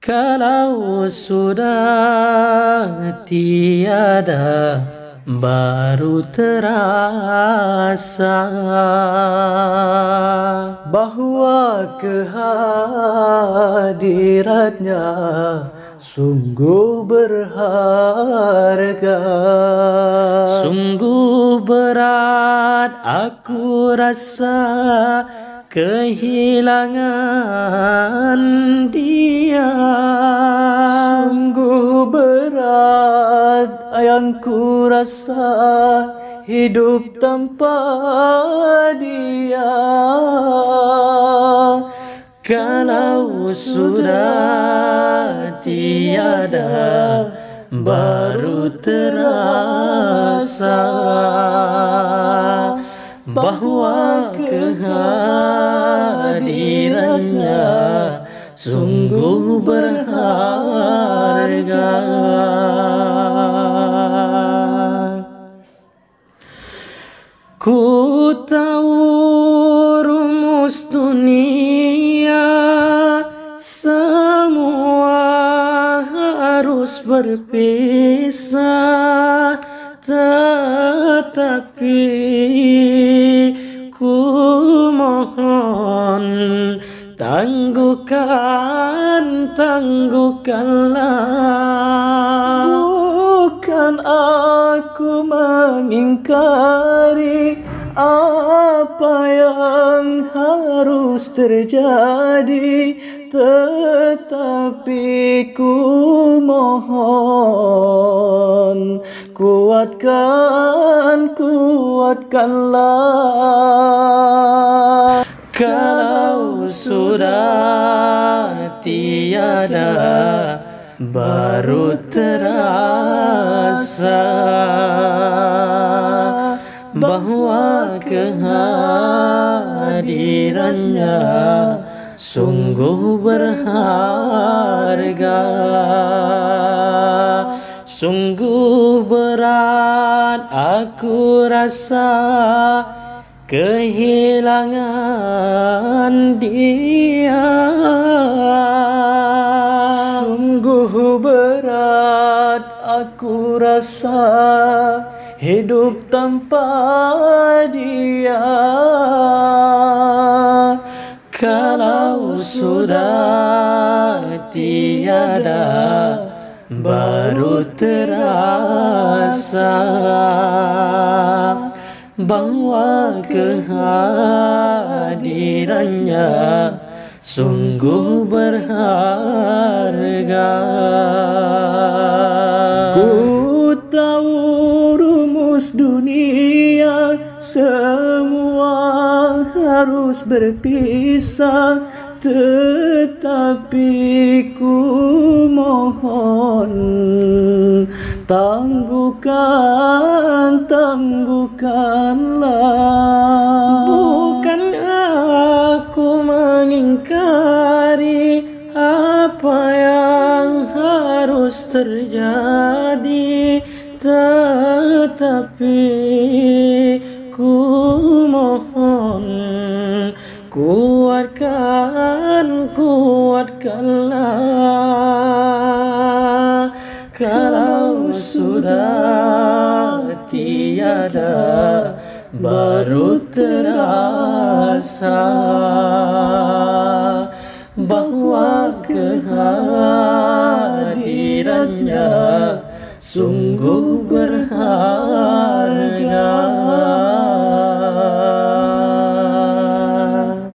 Kalau sudah tiada baru terasa bahwa kehadirannya sungguh berharga. Sungguh berat aku rasa kehilangan dia. Sungguh berat yang ku rasa hidup tanpa dia. Kalau sudah tiada baru terasa bahwa kehadirannya sungguh berharga. Ku tahu rumus dunia semua harus berpisah, tetapi ku mohon tangguhkanlah. Bukan aku mengingkari apa yang harus terjadi, tetapi ku mohon kuatkanlah. Kalau sudah tiada baru terasa bahwa kehadirannya sungguh berharga. Sungguh berat aku rasa kehilangan dia. Sungguh berat aku rasa hidup tanpa dia. Kalau sudah tiada baru terasa bahwa kehadirannya sungguh berharga. Ku tahu rumus dunia semua harus berpisah, tetapi ku mohon tangguhkanlah. Bukan aku mengingkari apa yang harus terjadi, tetapi ku mohon kuatkanlah. Kalau sudah tiada baru terasa bahwa kehadirannya sungguh berharga.